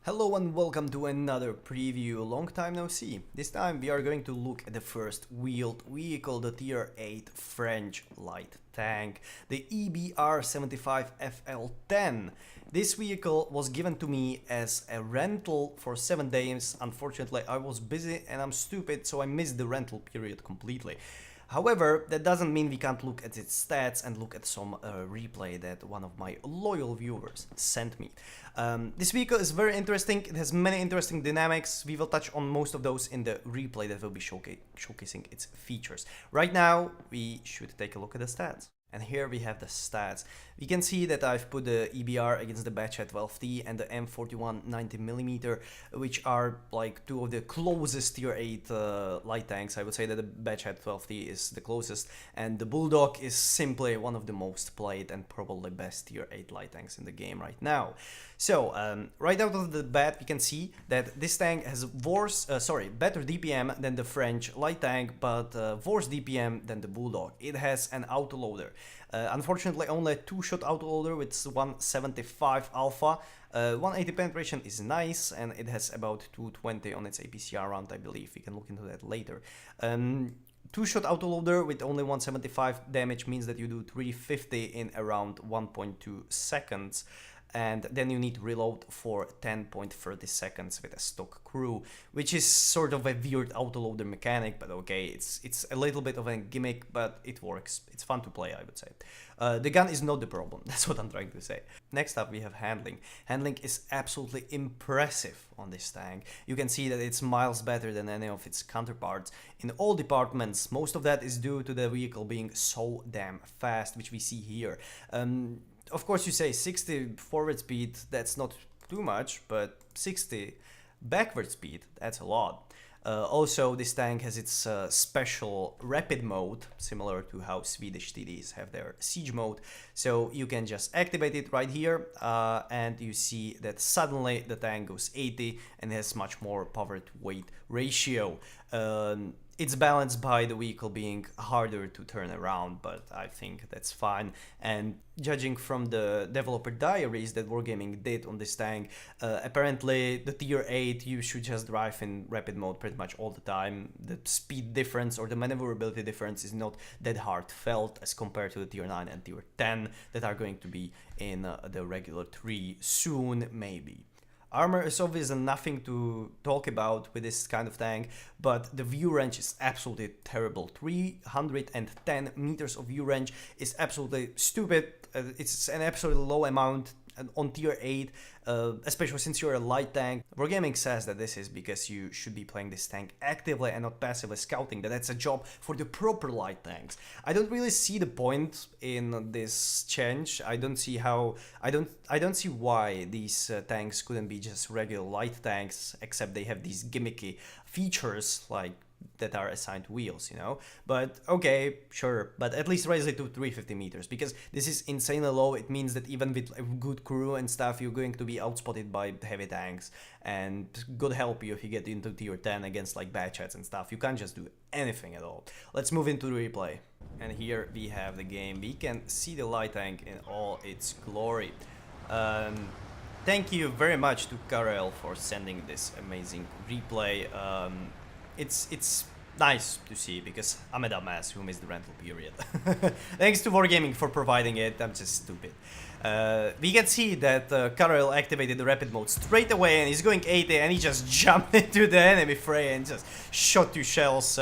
Hello and welcome to another preview. Long time no see. This time we are going to look at the first wheeled vehicle, the Tier 8 French light tank, the EBR 75 FL10. This vehicle was given to me as a rental for 7 days. Unfortunately, I was busy and I'm stupid, so I missed the rental period completely. However, that doesn't mean we can't look at its stats and look at some replay that one of my loyal viewers sent me. This vehicle is very interesting. It has many interesting dynamics. We will touch on most of those in the replay that will be showcasing its features. Right now, we should take a look at the stats. And here we have the stats. We can see that I've put the EBR against the Batchat 12T and the M41 90mm, which are like two of the closest tier 8 light tanks. I would say that the Batchat 12T is the closest, and the Bulldog is simply one of the most played and probably best tier 8 light tanks in the game right now. So, right out of the bat, we can see that this tank has better DPM than the French light tank, but worse DPM than the Bulldog. It has an autoloader. Unfortunately, only a 2-shot autoloader with 175 alpha. 180 penetration is nice, and it has about 220 on its APCR round, I believe. We can look into that later. 2-shot autoloader with only 175 damage means that you do 350 in around 1.2 seconds. And then you need to reload for 10.30 seconds with a stock crew, which is sort of a weird autoloader mechanic, but okay, it's a little bit of a gimmick, but it works. It's fun to play, I would say. The gun is not the problem, that's what I'm trying to say. Next up we have handling. Handling is absolutely impressive on this tank. You can see that it's miles better than any of its counterparts in all departments. Most of that is due to the vehicle being so damn fast, which we see here. Of course, you say 60 forward speed, that's not too much, but 60 backward speed, that's a lot. Also, this tank has its special rapid mode, similar to how Swedish TDs have their siege mode. So you can just activate it right here, and you see that suddenly the tank goes 80 and has much more power to weight ratio. It's balanced by the vehicle being harder to turn around, but I think that's fine. And judging from the developer diaries that Wargaming did on this tank, apparently the tier 8 you should just drive in rapid mode pretty much all the time. The speed difference or the maneuverability difference is not that hard felt as compared to the tier 9 and tier 10 that are going to be in the regular 3 soon, maybe. Armor is obviously nothing to talk about with this kind of tank, but the view range is absolutely terrible. 310 meters of view range is absolutely stupid. It's an absolutely low amount on tier 8, especially since you're a light tank. Wargaming says that this is because you should be playing this tank actively and not passively scouting, that's a job for the proper light tanks. I don't really see the point in this change. I don't see why these tanks couldn't be just regular light tanks, except they have these gimmicky features like that are assigned to wheels, you know. But okay, sure, but at least raise it to 350 meters, because this is insanely low. It means that even with a good crew and stuff, you're going to be outspotted by heavy tanks, and God help you if you get into tier 10 against like Batchats and stuff. You can't just do anything at all. Let's move into the replay. And here we have the game. We can see the light tank in all its glory. Thank you very much to Karel for sending this amazing replay. It's nice to see, because I'm a dumbass who missed the rental period. Thanks to Wargaming for providing it. I'm just stupid. We can see that Karel activated the rapid mode straight away, and he's going 80, and he just jumped into the enemy fray and just shot 2 shells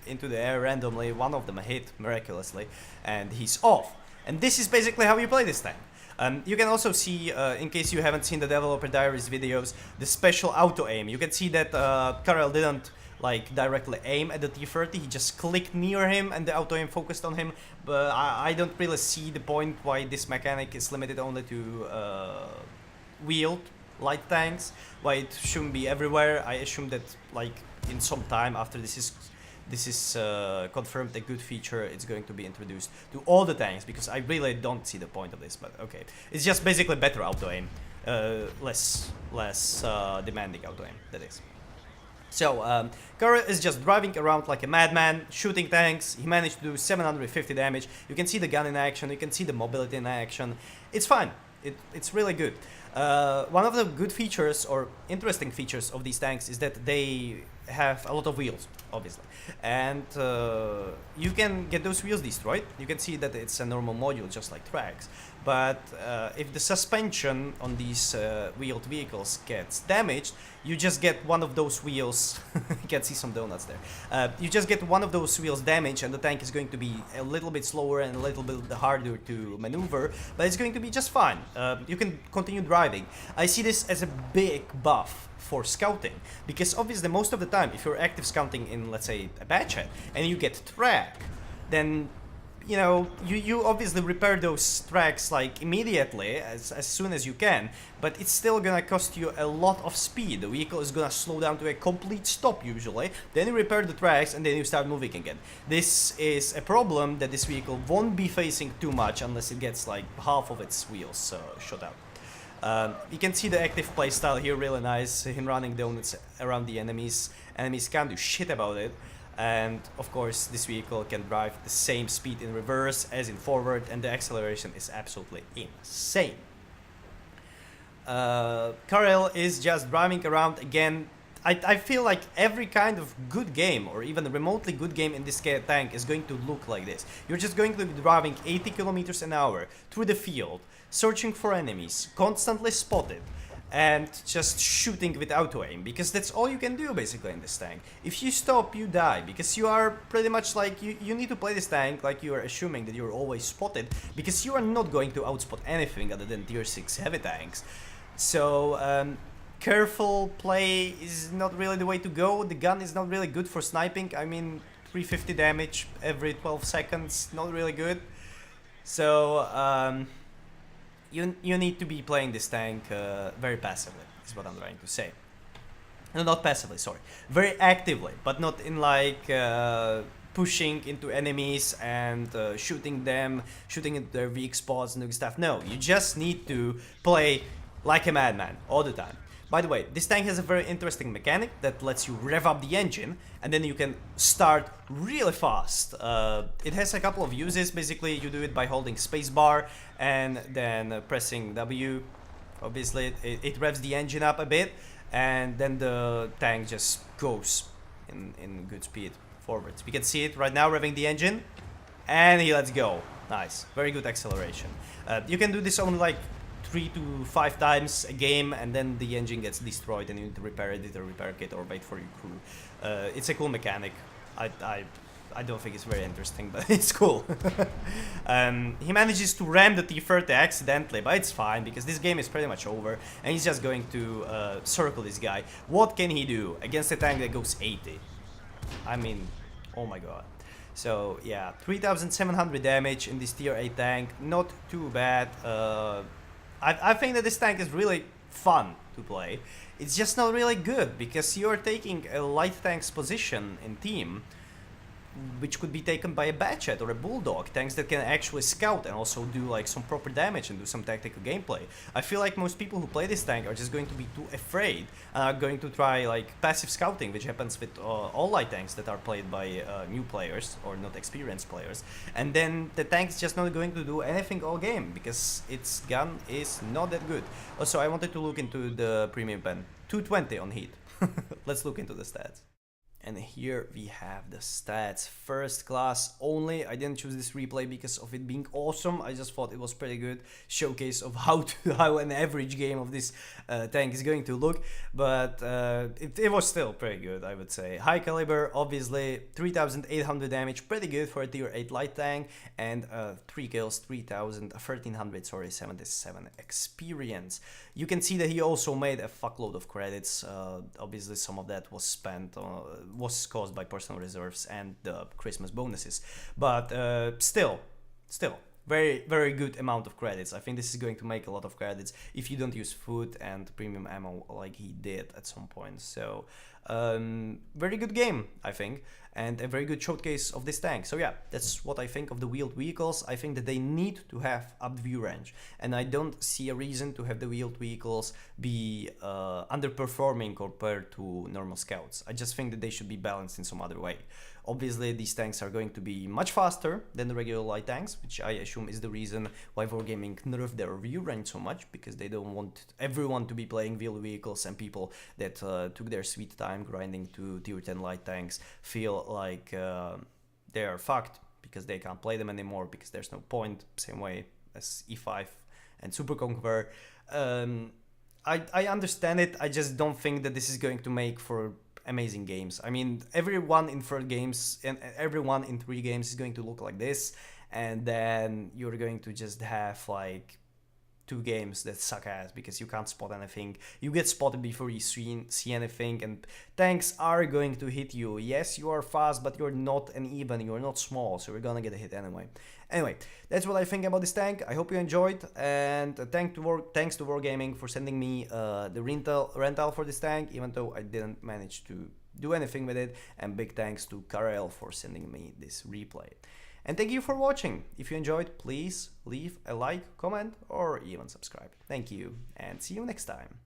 into the air randomly. One of them hit miraculously, and he's off. And this is basically how you play this tank. You can also see, in case you haven't seen the developer diaries videos, the special auto aim. You can see that Karel didn't like directly aim at the T-30, he just clicked near him and the auto aim focused on him. But I don't really see the point why this mechanic is limited only to wheeled light tanks, why it shouldn't be everywhere. I assume that like in some time after this is confirmed a good feature, it's going to be introduced to all the tanks, because I really don't see the point of this. But okay, it's just basically better auto aim, less demanding auto aim, that is. So, Karel is just driving around like a madman, shooting tanks. He managed to do 750 damage. You can see the gun in action, you can see the mobility in action. It's fine. It's really good. One of the good features or interesting features of these tanks is that they have a lot of wheels, obviously, and you can get those wheels destroyed. You can see that it's a normal module, just like tracks, but if the suspension on these wheeled vehicles gets damaged, you just get one of those wheels. You can see some donuts there. You just get one of those wheels damaged, and the tank is going to be a little bit slower and a little bit harder to maneuver, but it's going to be just fine. You can continue driving. I see this as a big buff for scouting, because obviously most of the time, if you're active scouting in, let's say, a batchet, and you get track, then you know, you obviously repair those tracks like immediately, as soon as you can, but it's still gonna cost you a lot of speed. The vehicle is gonna slow down to a complete stop usually, then you repair the tracks and then you start moving again. This is a problem that this vehicle won't be facing too much unless it gets like half of its wheels shot out. You can see the active playstyle here, really nice, him running donuts around the enemies. Enemies can't do shit about it. And of course this vehicle can drive the same speed in reverse as in forward, and the acceleration is absolutely insane. Karel is just driving around again. I feel like every kind of good game, or even a remotely good game in this tank, is going to look like this. You're just going to be driving 80 kilometers an hour through the field, searching for enemies, constantly spotted, and just shooting with auto aim, because that's all you can do basically in this tank. If you stop, you die, because you are pretty much like, you need to play this tank like you are assuming that you're always spotted, because you are not going to outspot anything other than tier 6 heavy tanks. So careful play is not really the way to go. The gun is not really good for sniping. I mean, 350 damage every 12 seconds, not really good. So you need to be playing this tank very passively, is what I'm trying to say. No, not passively, sorry. Very actively, but not in like pushing into enemies and shooting them, shooting into their weak spots and doing stuff. No, you just need to play like a madman all the time. By the way, this tank has a very interesting mechanic that lets you rev up the engine, and then you can start really fast. It has a couple of uses. Basically, you do it by holding spacebar and then pressing W. Obviously, it revs the engine up a bit, and then the tank just goes in good speed forwards. We can see it right now, revving the engine, and he lets go. Nice, very good acceleration. You can do this only like 3 to 5 times a game, and then the engine gets destroyed and you need to repair it with a repair kit or wait for your crew. It's a cool mechanic. I don't think it's very interesting, but it's cool. He manages to ram the T-30 accidentally, but it's fine because this game is pretty much over and he's just going to circle this guy. What can he do against a tank that goes 80? I mean, oh my god. So yeah, 3700 damage in this tier 8 tank, not too bad. I think that this tank is really fun to play. It's just not really good because you're taking a light tank's position in team, which could be taken by a Batchet or a Bulldog, tanks that can actually scout and also do like some proper damage and do some tactical gameplay. I feel like most people who play this tank are just going to be too afraid and are going to try like passive scouting, which happens with all light tanks that are played by new players or not experienced players, and then the tank's just not going to do anything all game because its gun is not that good. Also, I wanted to look into the premium pen, 220 on heat. Let's look into the stats. And here we have the stats. First class only. I didn't choose this replay because of it being awesome. I just thought it was pretty good showcase of how an average game of this tank is going to look. But it was still pretty good, I would say. High caliber, obviously, 3800 damage, pretty good for a tier 8 light tank, and 3 kills, 1377 experience. You can see that he also made a fuckload of credits. Obviously, some of that was spent was caused by personal reserves and the Christmas bonuses, but still very good amount of credits. I think this is going to make a lot of credits if you don't use food and premium ammo like he did at some point. So very good game, I think. and a very good showcase of this tank. So yeah, that's what I think of the wheeled vehicles. I think that they need to have up view range, and I don't see a reason to have the wheeled vehicles be underperforming compared to normal scouts. I just think that they should be balanced in some other way. Obviously, these tanks are going to be much faster than the regular light tanks, which I assume is the reason why Wargaming nerfed their view range so much, because they don't want everyone to be playing wheeled vehicles, and people that took their sweet time grinding to tier 10 light tanks feel like they are fucked because they can't play them anymore because there's no point, same way as E5 and Super Conqueror. I understand it, I just don't think that this is going to make for amazing games. I mean, everyone in 4 games and everyone in 3 games is going to look like this, and then you're going to just have like 2 games that suck ass because you can't spot anything. You get spotted before you see anything, and tanks are going to hit you. Yes, you are fast, but you're not uneven, you're not small, so you're gonna get a hit anyway. Anyway, that's what I think about this tank. I hope you enjoyed, and thanks to Wargaming for sending me the rental for this tank, even though I didn't manage to do anything with it, and big thanks to Karel for sending me this replay. And thank you for watching. If you enjoyed, please leave a like, comment, or even subscribe. Thank you, and see you next time.